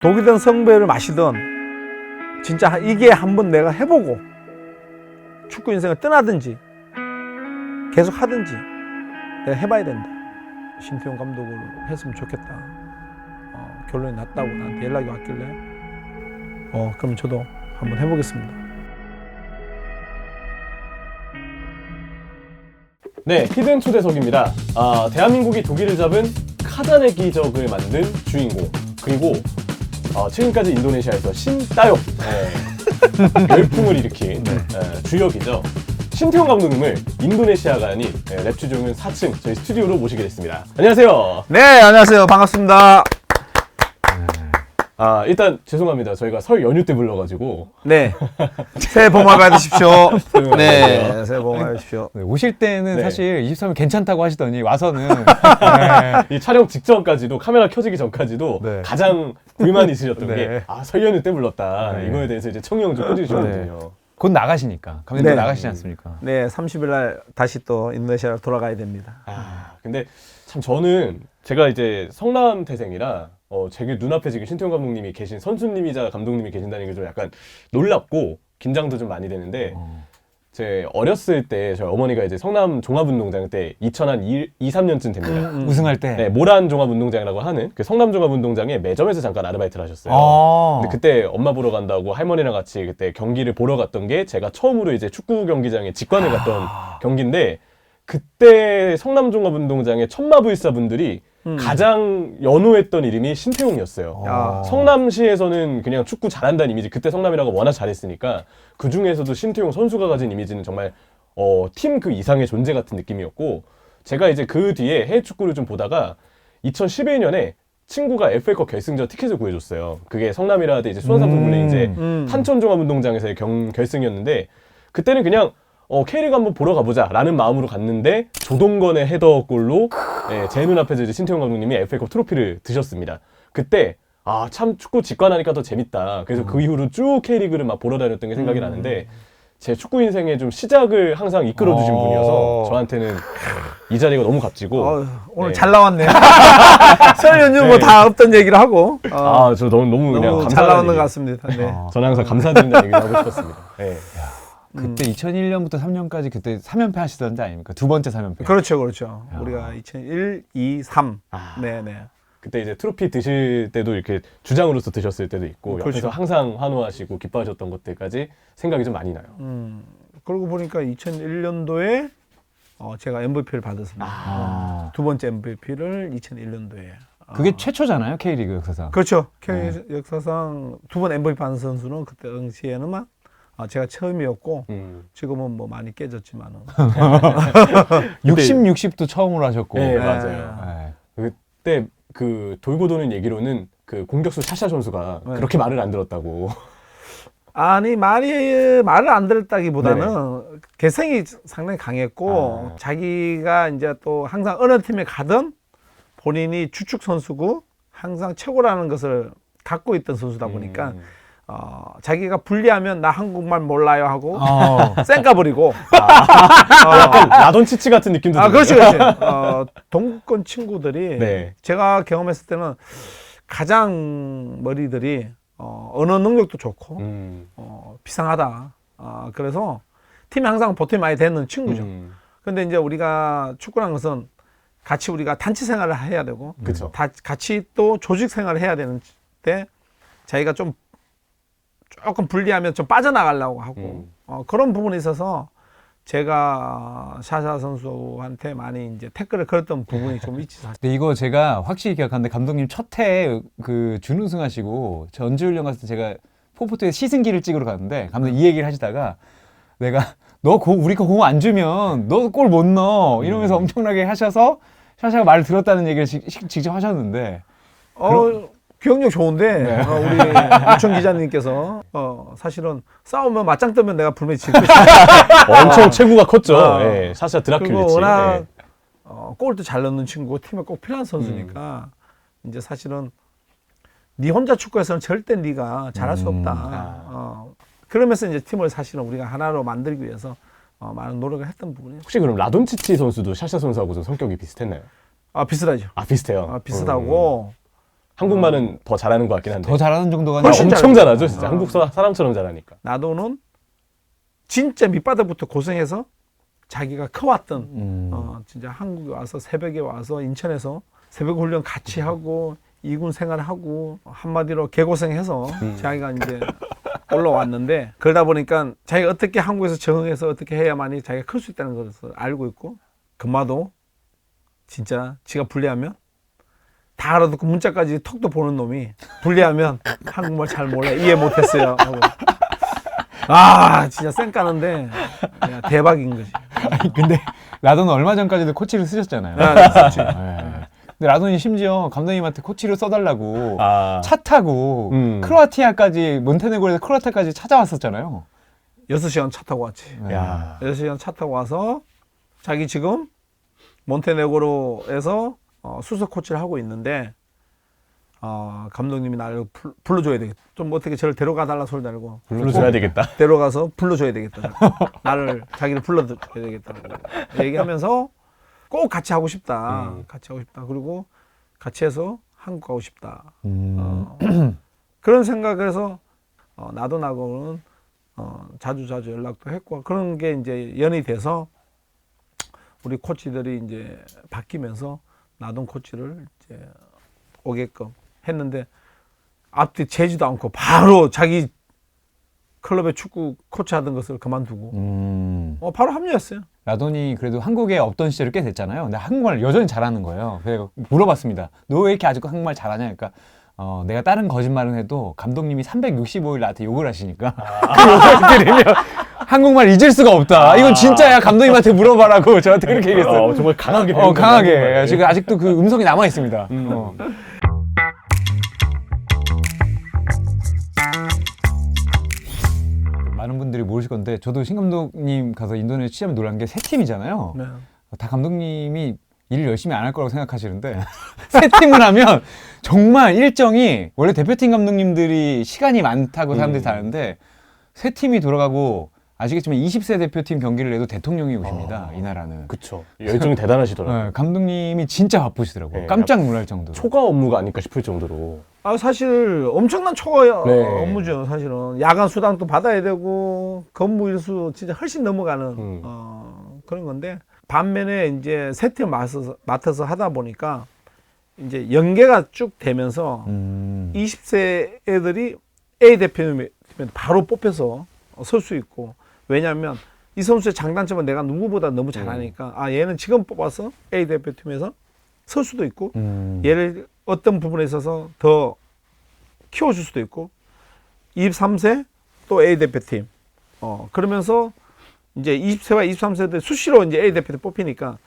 독이든 성배를 마시든 진짜 이게 한번 내가 해보고 축구 인생을 떠나든지 계속 하든지 내가 해봐야 된다. 신태용 감독을 했으면 좋겠다. 결론이 났다고 나한테 연락이 왔길래 그럼 저도 한번 해보겠습니다. 네, 히든 초대석입니다. 대한민국이 독일을 잡은 카잔의 기적을 만든 주인공, 그리고 최근까지 인도네시아에서 신따욕 열풍을 일으킨 주역이죠. 신태용 감독님을 인도네시아가 아닌 랩주종은 4층 저희 스튜디오로 모시게 됐습니다. 안녕하세요. 네, 안녕하세요. 반갑습니다. 일단 죄송합니다. 저희가 설 연휴 때 불러가지고. 네, 새해 복 많이 받으십시오. 네, 새해 복 많이 받으십시오. 네, 오실 때는 네. 사실 23일 괜찮다고 하시더니 와서는 이 촬영 직전까지도 카메라 켜지기 전까지도 네. 가장 불만이 있으셨던 네. 게 설 연휴 때 불렀다. 네. 이거에 대해서 이제 청룡 좀 해주시거든요. 곧 나가시니까 감독님 네. 나가시지 않습니까? 네, 30일 날 다시 또 인도네시아로 돌아가야 됩니다. 근데 참 저는 제가 이제 성남 태생이라 제 눈앞에 지금 신태용 감독님이 계신 선수님이자 감독님이 계신다는 게 좀 약간 놀랍고 긴장도 좀 많이 되는데 제 어렸을 때 저희 어머니가 이제 성남 종합운동장 때 2002-3년쯤 됩니다. 우승할 때. 네, 모란 종합운동장이라고 하는 그 성남 종합운동장에 매점에서 잠깐 아르바이트를 하셨어요. 근데 그때 엄마 보러 간다고 할머니랑 같이 그때 경기를 보러 갔던 게 제가 처음으로 이제 축구 경기장에 직관을 갔던 경기인데 그때 성남 종합운동장의 천마부일사분들이 가장 연호했던 이름이 신태용이었어요. 야. 성남시에서는 그냥 축구 잘한다는 이미지, 그때 성남이라고 워낙 잘했으니까 그 중에서도 신태용 선수가 가진 이미지는 정말 팀 그 이상의 존재 같은 느낌이었고, 제가 이제 그 뒤에 해외 축구를 좀 보다가 2011년에 친구가 FA컵 결승전 티켓을 구해줬어요. 그게 성남이라 할 때 이제 수원삼성 블레이즈 탄천종합운동장에서의 결승이었는데, 그때는 그냥 K리그 한번 보러 가보자 라는 마음으로 갔는데 조동건의 헤더골로 제 눈앞에서 이제 신태용 감독님이 FA컵 트로피를 드셨습니다. 그때 참 축구 직관하니까 더 재밌다. 그래서 그 이후로 쭉 K리그를 막 보러 다녔던 게 생각이 나는데, 제 축구 인생의 좀 시작을 항상 이끌어주신 분이어서 저한테는 이 자리가 너무 값지고. 오늘 네. 잘 나왔네요. 설 연휴 뭐 다 없던 얘기를 하고. 저 너무 그냥 너무 감사하다는 잘 나오는 얘기. 것 같습니다. 네. 저는 항상 감사드린다는 얘기를 하고 싶었습니다. 네. 그때 2001년부터 3년까지 그때 3연패 하시던 데 아닙니까? 두 번째 3연패. 그렇죠, 그렇죠. 우리가 2001, 2, 3. 네, 네. 그때 이제 트로피 드실 때도 이렇게 주장으로서 드셨을 때도 있고, 그렇죠. 옆에서 항상 환호하시고 기뻐하셨던 것들까지 생각이 좀 많이 나요. 그러고 보니까 2001년도에 제가 MVP를 받았습니다. 두 번째 MVP를 2001년도에. 그게 최초잖아요, K리그 역사상. 그렇죠. K 역사상 두 번 MVP 받은 선수는 그때 당시에는 제가 처음이었고 지금은 뭐 많이 깨졌지만은 60도 처음으로 하셨고. 네, 네. 맞아요. 그때 그 돌고 도는 얘기로는 그 공격수 샤샤 선수가 네. 그렇게 말을 안 들었다고. 아니 말을 안 들었다기보다는 개성이 상당히 강했고 자기가 이제 또 항상 어느 팀에 가든 본인이 주축 선수고 항상 최고라는 것을 갖고 있던 선수다 보니까 자기가 불리하면 나 한국말 몰라요 하고 쌩까 버리고 약간 라돈치치 같은 느낌도 들어요. 그렇지 그렇지. 동권 친구들이 네. 제가 경험했을 때는 가장 머리들이 언어 능력도 좋고 비상하다. 그래서 팀이 항상 보탬이 많이 되는 친구죠. 근데 이제 우리가 축구라는 것은 같이 우리가 단체 생활을 해야 되고 그쵸. 같이 또 조직 생활을 해야 되는 때 자기가 좀 조금 불리하면 좀 빠져나가려고 하고 그런 부분에 있어서 제가 샤샤 선수한테 많이 이제 태클을 걸었던 부분이 좀 있지 사실. 근데 이거 제가 확실히 기억하는데 감독님 첫해 그 준우승 하시고 전지훈련 갔을 때 제가 포포트에 시승기를 찍으러 갔는데 감독님 이 얘기를 하시다가 내가 우리가 공 안 주면 너 골 못 넣어 이러면서 엄청나게 하셔서 샤샤가 말을 들었다는 얘기를 직접 하셨는데 기억력 좋은데 우리 유청 기자님께서 사실은 싸우면 맞짱 뜨면 내가 분명히 질 것이다. 엄청 체구가 컸죠. 네, 샤샤 드라큘리치. 그리고 워낙 골도 잘 넣는 친구고 팀에 꼭 필요한 선수니까 이제 사실은 네 혼자 축구에서는 절대 네가 잘할 수 없다. 그러면서 이제 팀을 사실은 우리가 하나로 만들기 위해서 많은 노력을 했던 부분이에요. 혹시 그럼 라돈치치 선수도 샤샤 선수하고 좀 성격이 비슷했나요? 비슷하죠. 비슷해요. 비슷하고 한국말은 더 잘하는 것 같긴 한데. 더 잘하는 정도가 아니라 훨씬 엄청 잘하죠. 잘하죠, 진짜. 한국 사람처럼 잘하니까. 나도는 진짜 밑바닥부터 고생해서 자기가 커왔던 진짜 한국에 와서 새벽에 와서 인천에서 새벽 훈련 같이 하고 이군 생활하고 한마디로 개고생해서 자기가 이제 올라왔는데 그러다 보니까 자기가 어떻게 한국에서 적응해서 어떻게 해야만이 자기가 클 수 있다는 것을 알고 있고 금마도 진짜 지가 불리하면 다 알아듣고 문자까지 톡도 보는 놈이 불리하면 한국말 잘 몰라 이해 못했어요 하고 아 진짜 쌩 까는데 야, 대박인 거지. 아니, 근데 라돈은 얼마 전까지도 코치를 쓰셨잖아요. 그렇지. 네. 근데 라돈이 심지어 감독님한테 코치를 써달라고 아. 차 타고 크로아티아까지 몬테네그로에서 크로아티아까지 찾아왔었잖아요. 6시간 차 타고 왔지. 야. 6시간 차 타고 와서 자기 지금 몬테네그로에서 수석 코치를 하고 있는데 감독님이 나를 불러줘야 되겠다. 좀 어떻게 저를 데려가 달라 소리 달고 불러줘야 되겠다. 데려가서 불러줘야 되겠다. 나를 자기를 불러줘야 되겠다. 얘기하면서 꼭 같이 하고 싶다. 같이 하고 싶다. 그리고 같이 해서 한국 가고 싶다. 그런 생각을 해서 나도 나고는 자주 연락도 했고 그런 게 이제 연이 돼서 우리 코치들이 이제 바뀌면서 나동 코치를 이제 오게끔 했는데 앞뒤 재지도 않고 바로 자기 클럽의 축구 코치 하던 것을 그만두고 바로 합류했어요. 라돈이 그래도 한국에 없던 시절이 꽤 됐잖아요. 근데 한국말을 여전히 잘하는 거예요. 그래서 물어봤습니다. 너 왜 이렇게 아직도 한국말 잘하냐? 그러니까 내가 다른 거짓말은 해도 감독님이 365일 나한테 욕을 하시니까 그 욕을 들으면 한국말 잊을 수가 없다. 이건 진짜야. 감독님한테 물어봐라고 저한테 그렇게 얘기했어요. 정말 강하게. 강하게. 지금 아직도 그 음성이 남아 있습니다. 많은 분들이 모르실 건데 저도 신 감독님 가서 인도네시아 취재하면 놀란 게 세 팀이잖아요. 네. 다 감독님이 일을 열심히 안 할 거라고 생각하시는데 세 팀을 하면 정말 일정이 원래 대표팀 감독님들이 시간이 많다고 사람들이 다 아는데 세 팀이 돌아가고 아시겠지만 20세 대표팀 경기를 해도 대통령이 오십니다. 이 나라는. 그쵸. 열정이 대단하시더라고요. 네, 감독님이 진짜 바쁘시더라고요. 네, 깜짝 놀랄 정도로. 초과 업무가 아닐까 싶을 정도로. 사실 엄청난 초과 네. 업무죠. 사실은 야간 수당도 받아야 되고 근무 일수 진짜 훨씬 넘어가는 그런 건데 반면에 이제 세 팀 맡아서 하다 보니까 이제 연계가 쭉 되면서 20세 애들이 A 대표팀에 바로 뽑혀서 설 수 있고 왜냐하면 이 선수의 장단점은 내가 누구보다 너무 잘하니까 얘는 지금 뽑아서 A 대표팀에서 설 수도 있고 얘를 어떤 부분에 있어서 더 키워줄 수도 있고 23세 또 A 대표팀 그러면서 이제 20세와 23세들 수시로 이제 A 대표팀 뽑히니까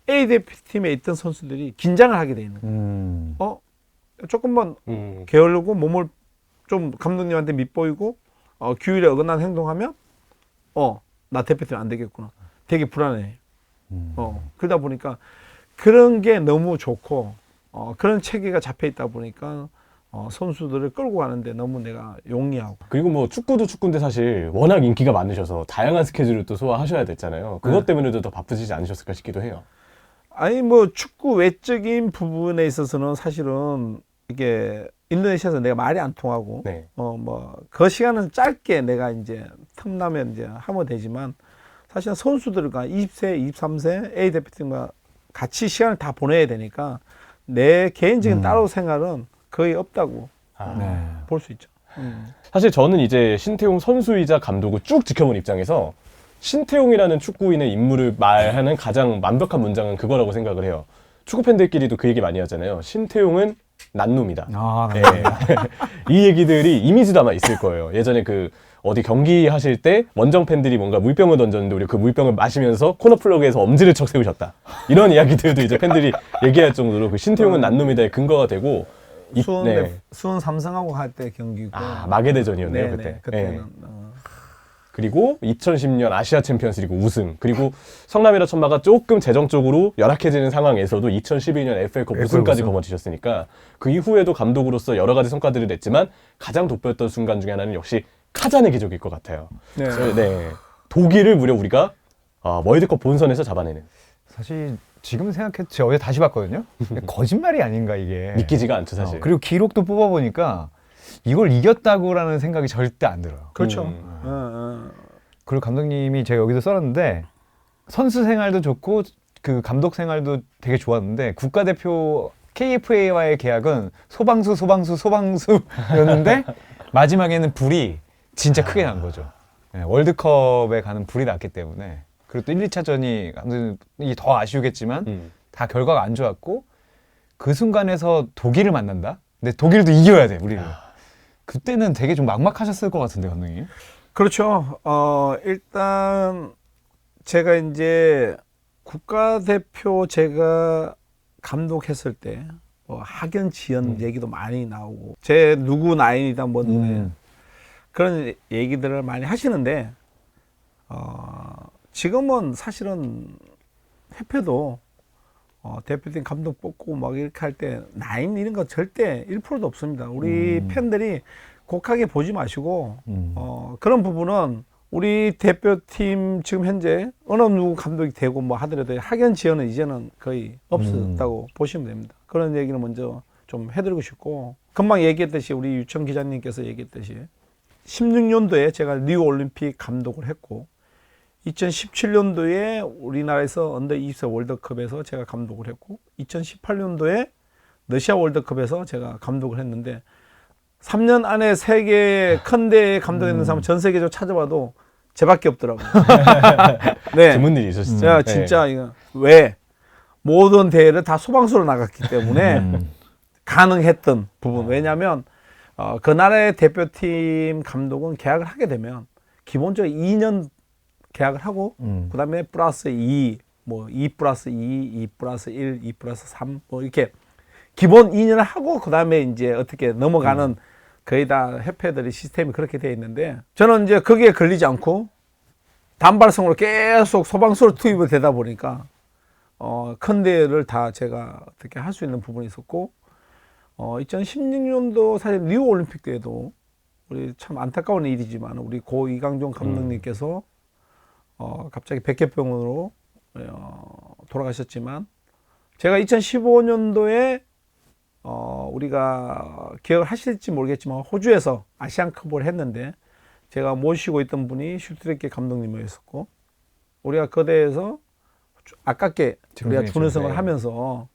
A 대표팀에 있던 선수들이 긴장을 하게 돼 있는 거예요. 조금만 게으르고 몸을 좀 감독님한테 밉보이고 규율에 어긋난 행동하면 나 대표팀 안 되겠구나. 되게 불안해. 그러다 보니까 그런 게 너무 좋고 그런 체계가 잡혀 있다 보니까 선수들을 끌고 가는데 너무 내가 용이하고. 그리고 뭐 축구도 축구인데 사실 워낙 인기가 많으셔서 다양한 스케줄을 또 소화하셔야 됐잖아요. 그것 때문에도 더 바쁘시지 않으셨을까 싶기도 해요. 아니 뭐 축구 외적인 부분에 있어서는 사실은 이게 인도네시아에서 내가 말이 안 통하고 네. 뭐 그 시간은 짧게 내가 이제 틈나면 이제 하면 되지만 사실은 선수들과 20세, 23세 A 대표팀과 같이 시간을 다 보내야 되니까 내 개인적인 따로 생활은 거의 없다고 네. 볼 수 있죠. 사실 저는 이제 신태용 선수이자 감독을 쭉 지켜본 입장에서 신태용이라는 축구인의 인물을 말하는 가장 완벽한 문장은 그거라고 생각을 해요. 축구 팬들끼리도 그 얘기 많이 하잖아요. 신태용은 난놈이다. 네. 이 얘기들이 이미지도 아마 있을 거예요. 예전에 그 어디 경기 하실 때 원정 팬들이 뭔가 물병을 던졌는데 우리 그 물병을 마시면서 코너 플러그에서 엄지를 척 세우셨다. 이런 이야기들도 이제 팬들이 얘기할 정도로 그 신태용은 난놈이다의 근거가 되고 수원 삼성하고 할 때 경기고 마개대전이었네요. 네네, 그때. 그때는 그리고 2010년 아시아 챔피언스리그 우승 그리고 성남이라 천마가 조금 재정적으로 열악해지는 상황에서도 2012년 FA컵 우승까지 거머쥐셨으니까 그 이후에도 감독으로서 여러 가지 성과들을 냈지만 가장 돋보였던 순간 중에 하나는 역시 카잔의 기적일 것 같아요. 네. 독일을 무려 우리가 월드컵 본선에서 잡아내는. 사실 지금 생각해도 제가 어제 다시 봤거든요. 거짓말이 아닌가 이게. 믿기지가 않죠 사실. 그리고 기록도 뽑아보니까 이걸 이겼다고라는 생각이 절대 안 들어요. 그렇죠. 음. 그리고 감독님이 제가 여기서 썼는데 선수 생활도 좋고 그 감독 생활도 되게 좋았는데 국가대표 KFA와의 계약은 소방수였는데 마지막에는 불이 진짜 크게 난 거죠. 네, 월드컵에 가는 불이 났기 때문에. 그리고 또 1, 2차전이 감독님이 더 아쉬우겠지만 다 결과가 안 좋았고 그 순간에서 독일을 만난다? 근데 독일도 이겨야 돼 우리는. 그때는 되게 좀 막막하셨을 것 같은데 감독님. 그렇죠. 일단 제가 이제 국가대표 제가 감독했을 때 뭐 학연 지연 얘기도 많이 나오고 제 누구 나인이다 뭐 그런 얘기들을 많이 하시는데 지금은 사실은 협회도 대표팀 감독 뽑고 막 이렇게 할 때 나인 이런 거 절대 1%도 없습니다. 우리 팬들이 곡하게 보지 마시고 그런 부분은 우리 대표팀 지금 현재 어느 누구 감독이 되고 뭐 하더라도 학연 지연은 이제는 거의 없었다고 보시면 됩니다. 그런 얘기는 먼저 좀 해드리고 싶고 금방 얘기했듯이 우리 유청 기자님께서 얘기했듯이 16년도에 제가 리우 올림픽 감독을 했고 2017년도에 우리나라에서 언더 20세 월드컵에서 제가 감독을 했고 2018년도에 러시아 월드컵에서 제가 감독을 했는데 3년 안에 세계 큰 대회 감독했는 사람은 전 세계적으로 찾아봐도 제밖에 없더라고요. 네. 드문 일이 있었죠. 제가 진짜 이거 왜 모든 대회를 다 소방수로 나갔기 때문에 가능했던 부분. 왜냐하면 그 나라의 대표팀 감독은 계약을 하게 되면 기본적으로 2년 계약을 하고 그다음에 플러스 2, 뭐 2 플러스 2, 2 플러스 1, 2 플러스 3, 뭐 이렇게 기본 2년을 하고 그다음에 이제 어떻게 넘어가는 거의 다 협회들이 시스템이 그렇게 되어 있는데 저는 이제 거기에 걸리지 않고 단발성으로 계속 소방수로 투입이 되다 보니까 큰 대회를 다 제가 어떻게 할 수 있는 부분이 있었고 2016년도 사실 리우 올림픽 때에도 우리 참 안타까운 일이지만 우리 고 이강종 감독님께서 갑자기 백혈병으로 돌아가셨지만 제가 2015년도에 우리가 기억을 하실지 모르겠지만 호주에서 아시안컵을 했는데 제가 모시고 있던 분이 슈트레케 감독님이었었고 우리가 그 대회에서 아깝게 우리가 준우승을 하면서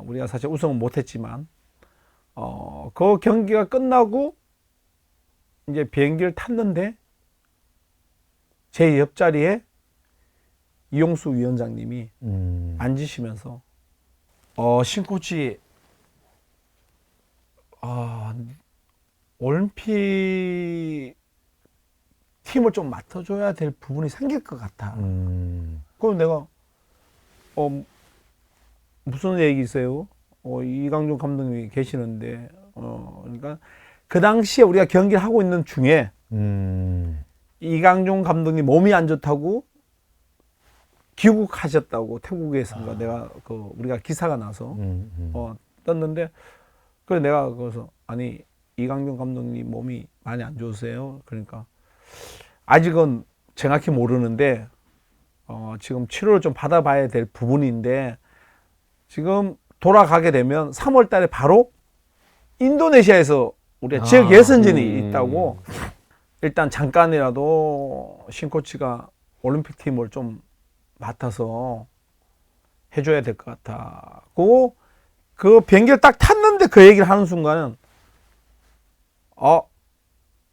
우리가 사실 우승은 못했지만 그 경기가 끝나고 이제 비행기를 탔는데 제 옆자리에 이용수 위원장님이 앉으시면서 신코치 올림픽 팀을 좀 맡아줘야 될 부분이 생길 것 같아. 그럼 내가 무슨 얘기세요? 이강종 감독님이 계시는데 그러니까 그 당시에 우리가 경기를 하고 있는 중에 이강종 감독님 몸이 안 좋다고 귀국하셨다고 태국에서인가 내가 우리가 기사가 나서 떴는데 그래 내가 거기서 아니 이강종 감독님 몸이 많이 안 좋으세요? 그러니까 아직은 정확히 모르는데 지금 치료를 좀 받아봐야 될 부분인데 지금 돌아가게 되면 3월 달에 바로 인도네시아에서 우리가 지역 예선전이 있다고 일단 잠깐이라도 신코치가 올림픽 팀을 좀 맡아서 해줘야 될 것 같아. 그 비행기를 딱 탔는데 그 얘기를 하는 순간은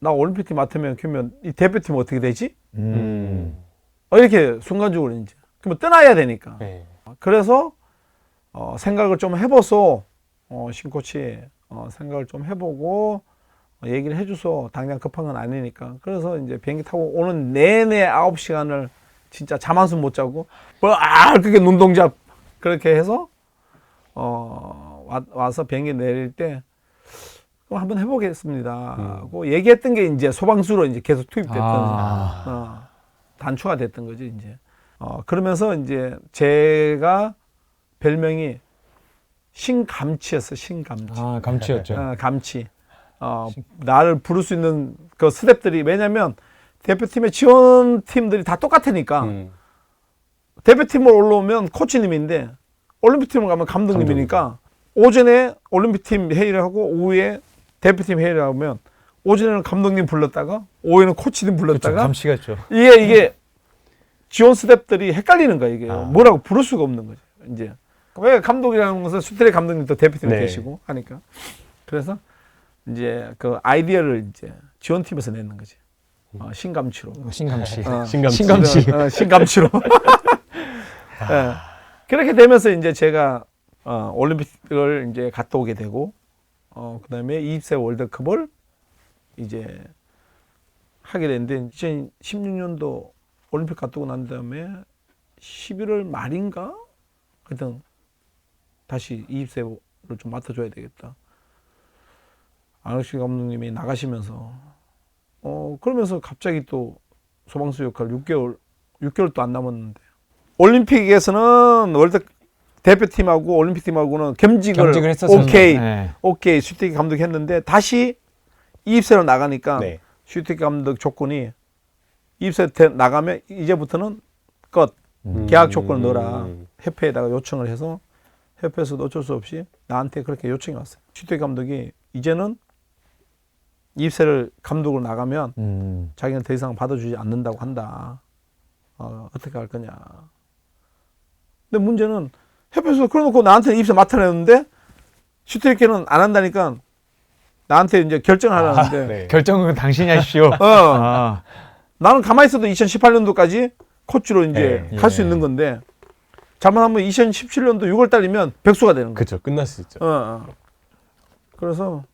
나 올림픽 팀 맡으면 그러면 이 대표팀 어떻게 되지? 이렇게 순간적으로 이제 그러면 떠나야 되니까. 네. 그래서 생각을 좀 해봐서 신코치 생각을 좀 해보고 얘기를 해줘서 당장 급한 건 아니니까. 그래서 이제 비행기 타고 오는 내내 9시간을 진짜 잠 한숨 못 자고 그렇게 눈동자 그렇게 해서 와서 비행기 내릴 때 그럼 한번 해보겠습니다 하고 얘기했던 게 이제 소방수로 이제 계속 투입됐던 단추가 됐던 거지 이제. 그러면서 이제 제가 별명이 신감치였어. 신감치. 감치였죠. 감치. 나를 부를 수 있는 그 스태프들이 왜냐면 대표팀의 지원팀들이 다 똑같으니까 대표팀으로 올라오면 코치님인데 올림픽팀을 가면 감독님이니까 오전에 올림픽팀 회의를 하고 오후에 대표팀 회의를 하면 오전에는 감독님 불렀다가 오후에는 코치님 불렀다가 감시가 있죠. 이게 지원 스텝들이 헷갈리는 거야. 이게 뭐라고 부를 수가 없는 거죠. 이제 왜 감독이라는 것은 슈트레 감독님도 대표팀에 네. 계시고 하니까 그래서 이제 그 아이디어를 이제 지원팀에서 내는 거지. 신감치로. 신감시. 신감치. 신감치로. 예. 그렇게 되면서 이제 제가 올림픽을 이제 갔다 오게 되고 그다음에 20세 월드컵을 이제 하게 됐는데 2016년도 올림픽 갔다 오고 난 다음에 11월 말인가 하여튼 다시 20세를 좀 맡아줘야 되겠다. 안학식 감독님이 나가시면서 그러면서 갑자기 또 소방수 역할 6개월도 안 남았는데 올림픽에서는 월드 대표팀하고 올림픽팀하고는 겸직을 했었어요. 오케이 네. 오케이 슈티키 감독이 했는데 다시 20세로 나가니까 네. 슈티키 감독 조건이 20세 나가면 이제부터는 끝 계약 조건을 넣어라 협회에다가 요청을 해서 협회에서도 어쩔 수 없이 나한테 그렇게 요청이 왔어요. 슈티키 감독이 이제는 20세를 감독으로 나가면 자기는 더 이상 받아주지 않는다고 한다. 어떻게 할 거냐. 근데 문제는 협회에서 그래놓고 나한테 20세 맡아내는데 슈트리케는 안 한다니까 나한테 이제 결정을 하라는데 네. 결정은 당신이 하십시오. 나는 가만히 있어도 2018년도까지 코치로 이제 네. 갈 수 있는 건데 잘못하면 2017년도 6월 달이면 백수가 되는 거야. 그렇죠. 끝날 수 있죠. 그래서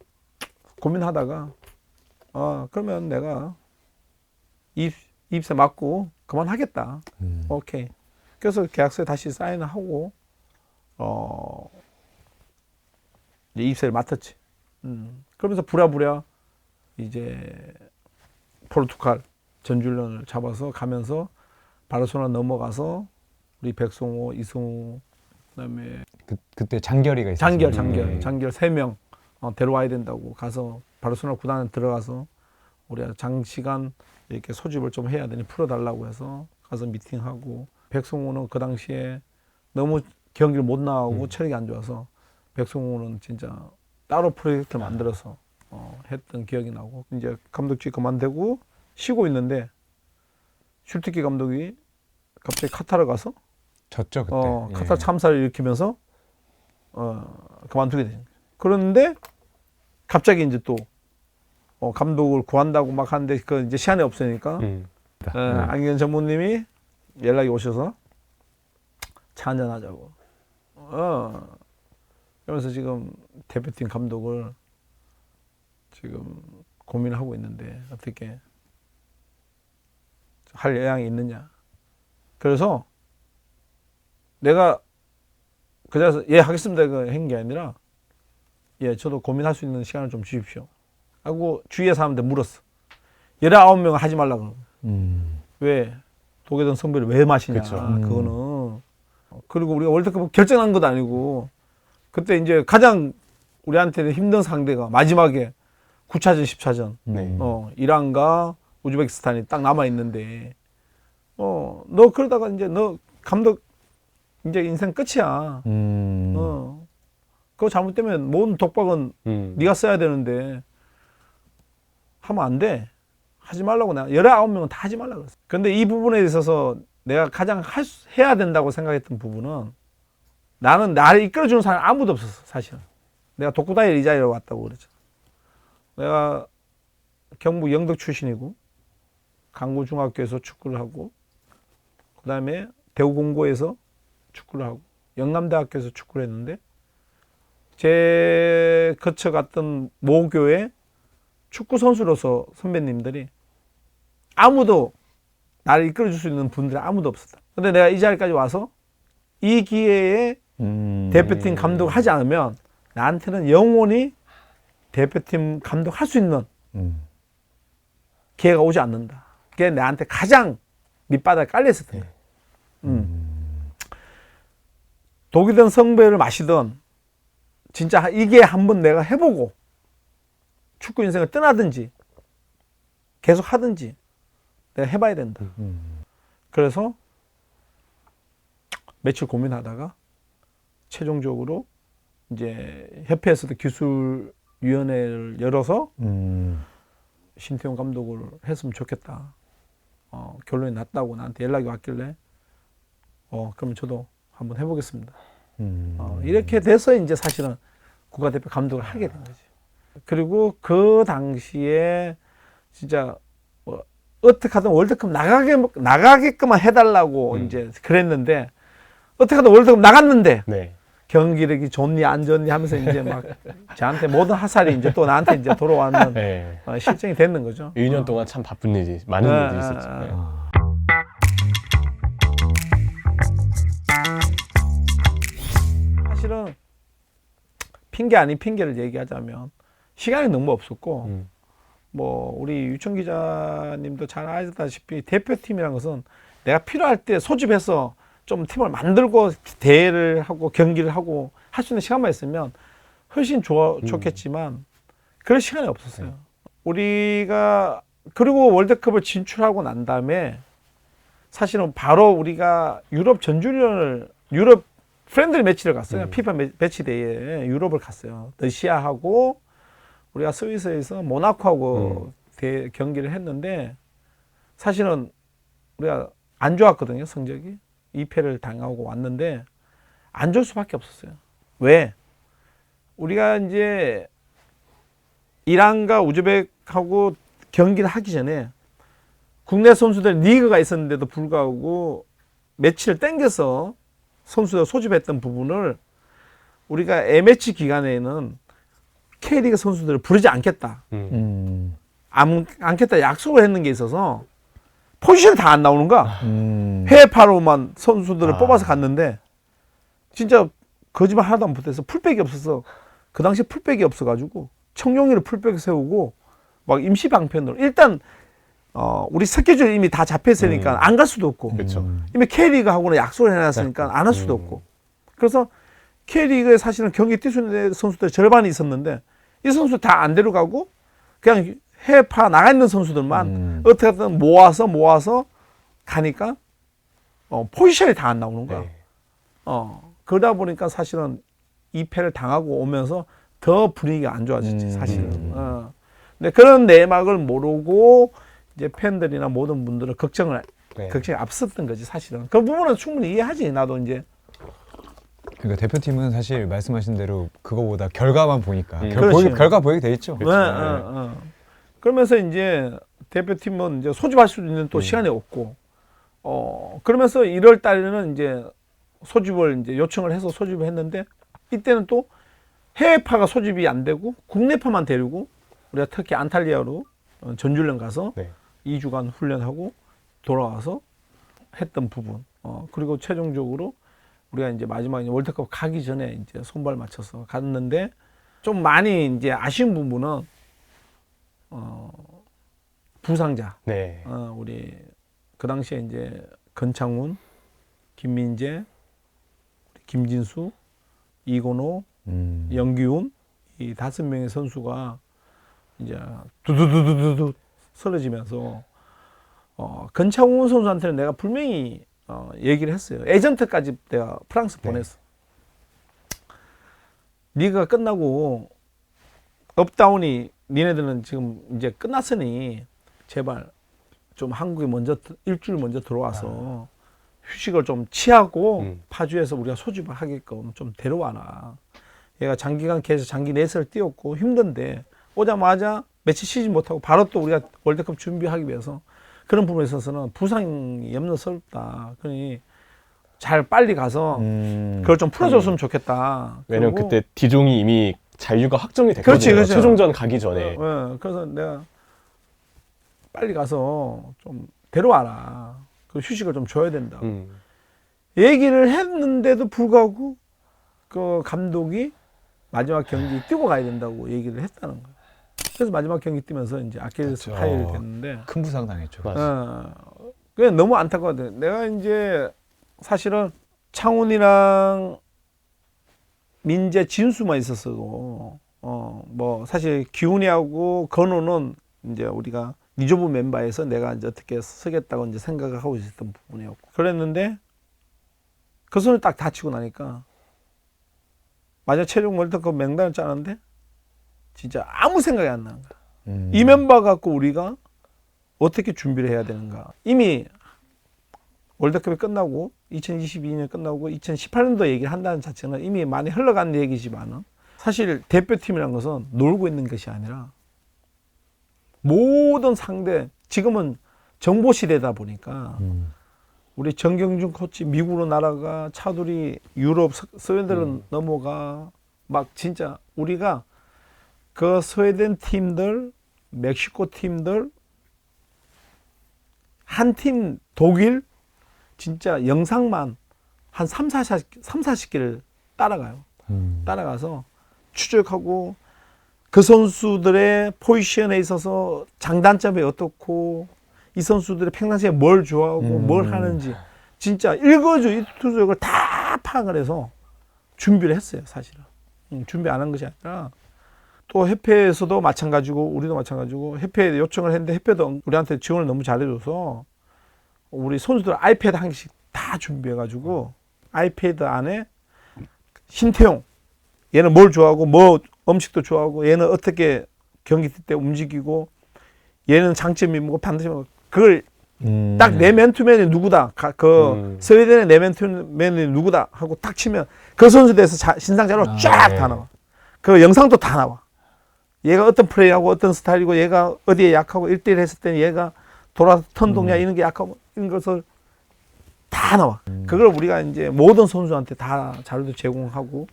고민하다가 그러면 내가 20세 맞고 그만하겠다. 오케이. 그래서 계약서에 다시 사인을 하고 이제 20세를 맡았지. 그러면서 부랴부랴 이제 포르투갈 전주련을 잡아서 가면서 바르셀로나 넘어가서 우리 백송호, 이승우 그다음에 그때 장결이가 있었어요. 장결 3명 데려와야 된다고 가서 바르셀로나 구단에 들어가서 우리가 장시간 이렇게 소집을 좀 해야 되니 풀어달라고 해서 가서 미팅하고 백송호는 그 당시에 너무 경기를 못 나가고 체력이 안 좋아서 백송호는 진짜 따로 프로젝트를 만들어서 했던 기억이 나고 이제 감독직 그만두고 쉬고 있는데 슐티키 감독이 갑자기 카타르 가서 졌죠 그때. 카타르 참사를 일으키면서 그만두게 되는 거예요. 그런데 갑자기 이제 또 감독을 구한다고 막 하는데 그 이제 시간이 없으니까 안기현 전무님이 연락이 오셔서 차 한잔 하자고. 그러면서 지금 대표팀 감독을 지금 고민하고 있는데 어떻게 할 의향이 있느냐. 그래서 내가 그래서 예 하겠습니다 한 게 아니라 예 저도 고민할 수 있는 시간을 좀 주십시오 하고 주위의 사람한테 물었어. 19명 하지 말라고. 왜 독일은 성배를 왜 마시냐. 그쵸. 그거는 그리고 우리가 월드컵 결정한 것도 아니고 그때 이제 가장 우리한테는 힘든 상대가 마지막에 9차전 10차전 네. 이란과 우즈베키스탄이 딱 남아 있는데 너 그러다가 이제 너 감독 이제 인생 끝이야. 그거 잘못되면 모든 독박은 네가 써야 되는데 하면 안 돼. 하지 말라고 내가 19명은 다 하지 말라고 그랬어. 근데 이 부분에 있어서 내가 가장 해야 된다고 생각했던 부분은 나는 나를 이끌어주는 사람이 아무도 없었어. 사실은. 내가 독구다일 이 자리로 왔다고 그랬잖아. 내가 경북 영덕 출신이고 강구중학교에서 축구를 하고 그 다음에 대우공고에서 축구를 하고 영남대학교에서 축구를 했는데 제 거쳐갔던 모교의 축구 선수로서 선배님들이 아무도 나를 이끌어줄 수 있는 분들이 아무도 없었다. 근데 내가 이 자리까지 와서 이 기회에 대표팀 감독을 하지 않으면 나한테는 영원히 대표팀 감독 할 수 있는 기회가 오지 않는다. 그게 나한테 가장 밑바닥에 깔려있었던 거야. 독이든 성배를 마시든 진짜 이게 한번 내가 해보고 축구 인생을 떠나든지 계속 하든지 내가 해봐야 된다. 그래서 며칠 고민하다가 최종적으로 이제 협회에서도 기술위원회를 열어서 신태용 감독을 했으면 좋겠다. 결론이 났다고 나한테 연락이 왔길래 그러면 저도 한번 해보겠습니다. 이렇게 돼서 이제 사실은 국가대표 감독을 하게 된 거지. 그리고 그 당시에 진짜 뭐 어떻게 하든 월드컵 나가게끔만 해달라고 이제 그랬는데 어떻게 하든 월드컵 나갔는데 네. 경기력이 좋니 안 좋니 하면서 이제 막 저한테 모든 하살이 이제 또 나한테 이제 돌아왔는 네. 실정이 됐는 거죠. 1년 동안 참 바쁜 일이 많은 일이 있었죠. 네. 사실은 핑계 아닌 핑계를 얘기하자면 시간이 너무 없었고 뭐 우리 유청 기자님도 잘 아시다시피 대표팀이라는 것은 내가 필요할 때 소집해서 좀 팀을 만들고 대회를 하고 경기를 하고 할 수 있는 시간만 있으면 훨씬 좋겠지만 그럴 시간이 없었어요. 우리가 그리고 월드컵을 진출하고 난 다음에 사실은 바로 우리가 유럽 전주련을 유럽 프렌들리 매치를 갔어요. 피파 매치 대회에 유럽을 갔어요. 러시아하고 우리가 스위스에서 모나코하고 경기를 했는데 사실은 우리가 안 좋았거든요. 성적이 2패를 당하고 왔는데 안 좋을 수밖에 없었어요. 왜? 우리가 이제 이란과 우즈벡하고 경기를 하기 전에 국내 선수들 리그가 있었는데도 불구하고 매치를 땡겨서 선수들 소집했던 부분을 우리가 A매치 기간에는 K리그 선수들을 부르지 않겠다. 않겠다 약속을 했는 게 있어서 포지션이 다 안 나오는 거야. 해외파로만 선수들을 뽑아서 갔는데 진짜 거짓말 하나도 안 붙어서 풀백이 없어서 그 당시 풀백이 없어가지고 청룡이를 풀백 세우고 막 임시 방편으로 일단 우리 스케줄이 이미 다 잡혀 있으니까 안 갈 수도 없고 그렇죠. 이미 K리그하고는 약속을 해놨으니까 안 할 수도 없고 그래서 K리그에 사실은 경기 뛸 수 있는 선수들 절반이 있었는데 이 선수 다 안 데려가고 그냥 해외파 나가 있는 선수들만 어떻게든 모아서 가니까 포지션이 다 안 나오는 거야. 네. 그러다 보니까 사실은 2패를 당하고 오면서 더 분위기가 안 좋아졌지 사실은. 근데 그런 내막을 모르고 이제 팬들이나 모든 분들은 걱정이 앞섰던 거지 사실은. 그 부분은 충분히 이해하지 나도 이제. 그러니까 대표팀은 사실 말씀하신 대로 그거보다 결과만 보니까 그렇지. 결과 보이게 돼 있죠. 그러면서 이제 대표팀은 이제 소집할 수 있는 또 시간이 없고, 그러면서 1월 달에는 이제 소집을 이제 요청을 해서 소집을 했는데 이때는 또 해외파가 소집이 안 되고 국내파만 데리고 우리가 특히 안탈리아로 전주련 가서 2주간 훈련하고 돌아와서 했던 부분. 그리고 최종적으로 우리가 이제 마지막에 월드컵 가기 전에 이제 손발 맞춰서 갔는데 좀 많이 이제 아쉬운 부분은 부상자. 네. 우리 그 당시에 이제 건창훈, 김민재, 김진수, 이건호, 영기훈 이 5명의 선수가 이제 두두두두두 쓰러지면서 건창훈 선수한테는 내가 분명히 얘기를 했어요. 에이전트까지 내가 프랑스 보냈어. 리그가 끝나고 업다운이 니네들은 지금 이제 끝났으니 제발 좀 한국에 먼저 일주일 먼저 들어와서 휴식을 좀 취하고 파주에서 우리가 소집을 하게끔 좀 데려와라. 얘가 장기간 계속 장기 내세를 뛰었고 힘든데 오자마자 며칠 쉬지 못하고 바로 또 우리가 월드컵 준비하기 위해서 그런 부분에 있어서는 부상이 염려스럽다. 그러니 잘 빨리 가서 그걸 좀 풀어줬으면 좋겠다. 왜냐면 그리고 그때 디종이 이미 잔류가 확정이 됐거든요. 그렇지. 최종전 가기 전에. 그래서 내가 빨리 가서 좀 데려와라. 그 휴식을 좀 줘야 된다. 얘기를 했는데도 불구하고 그 감독이 마지막 경기 뛰고 가야 된다고 얘기를 했다는 거예요. 그래서 마지막 경기 뛰면서 이제 아킬레스 파열이 됐는데 큰 부상 당했죠. 그냥 너무 안타까웠어요. 내가 이제 사실은 창훈이랑 민재, 진수만 있었어도 뭐 사실 기훈이하고 건우는 이제 우리가 리조브 멤버에서 내가 이제 어떻게 쓰겠다고 이제 생각을 하고 있었던 부분이었고 그랬는데 그 손을 딱 다치고 나니까 마지막 최종 월드컵 명단을 짜는데 진짜 아무 생각이 안 나는 거야. 이 멤버 갖고 우리가 어떻게 준비를 해야 되는가. 이미 월드컵이 끝나고 2022년 끝나고 2018년도 얘기를 한다는 자체는 이미 많이 흘러간 얘기지만 사실 대표팀이라는 것은 놀고 있는 것이 아니라 모든 상대, 지금은 정보 시대다 보니까 우리 정경준 코치 미국으로 날아가, 차두리 유럽 스웨덴으로 넘어가, 막 진짜 우리가 그 스웨덴 팀들, 멕시코 팀들, 한 팀 독일 진짜 영상만 한 40개를 따라가요. 따라가서 추적하고 그 선수들의 포지션에 있어서 장단점이 어떻고 이 선수들이 평상시에 뭘 좋아하고 뭘 하는지 진짜 일거주일투족을 다 파악을 해서 준비를 했어요. 사실은. 준비 안 한 것이 아니라 또 협회에서도 마찬가지고 우리도 마찬가지고 협회에 요청을 했는데 협회도 우리한테 지원을 너무 잘해줘서 우리 선수들 아이패드 한 개씩 다 준비해가지고 아이패드 안에 신태용 얘는 뭘 좋아하고 뭐 음식도 좋아하고 얘는 어떻게 경기 때 움직이고 얘는 장점이 뭐고 반드시 뭐 그걸 딱 내 맨투맨이 누구다 그 스웨덴의 내 맨투맨이 누구다 하고 딱 치면 그 선수에 대해서 신상 자료가 쫙 다 나와. 그 영상도 다 나와. 얘가 어떤 플레이하고 어떤 스타일이고 얘가 어디에 약하고 1대1 했을 때는 얘가 돌아서 턴 동작 이런 게 약하고 이런 것을 다 나와. 그걸 우리가 이제 모든 선수한테 다 자료도 제공하고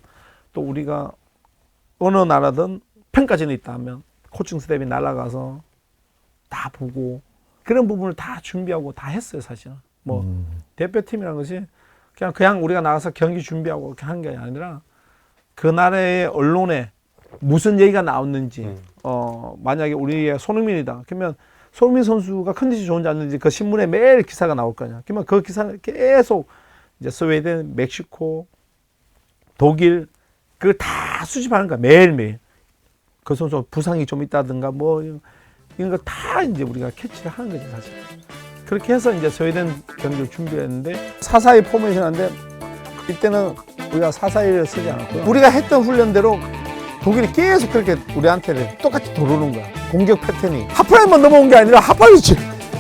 또 우리가 어느 나라든 평가전이 있다 하면 코칭 스텝이 날아가서 다 보고 그런 부분을 다 준비하고 다 했어요. 사실은 뭐 대표팀이라는 것이 그냥 우리가 나가서 경기 준비하고 이렇게 하는 게 아니라 그 나라의 언론에 무슨 얘기가 나왔는지 만약에 우리의 손흥민이다 그러면 손흥민 선수가 컨디션이 좋은지 안 좋은지 그 신문에 매일 기사가 나올 거냐. 그러면 그 기사를 계속 이제 스웨덴, 멕시코, 독일 그걸 다 수집하는 거야. 매일매일. 그 선수 부상이 좀 있다든가 뭐 이런 거 다 이제 우리가 캐치를 하는 거지 사실. 그렇게 해서 이제 스웨덴 경기를 준비했는데 4-4-2 포메이션인데 이때는 우리가 4-4-1을 쓰지 않았고요. 우리가 했던 훈련대로 독일이 계속 그렇게 우리한테 똑같이 들어오는 거야. 공격 패턴이. 하프라인만 넘어온 게 아니라 하프라인이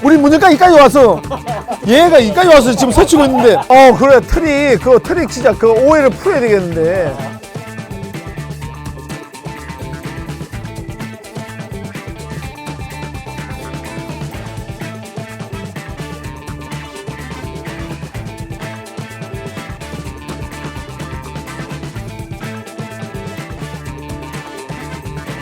우리 문제까지 여기까지 왔어. 얘가 여기까지 와서 지금 서치고 있는데 그래 트릭 진짜 그 오해를 풀어야 되겠는데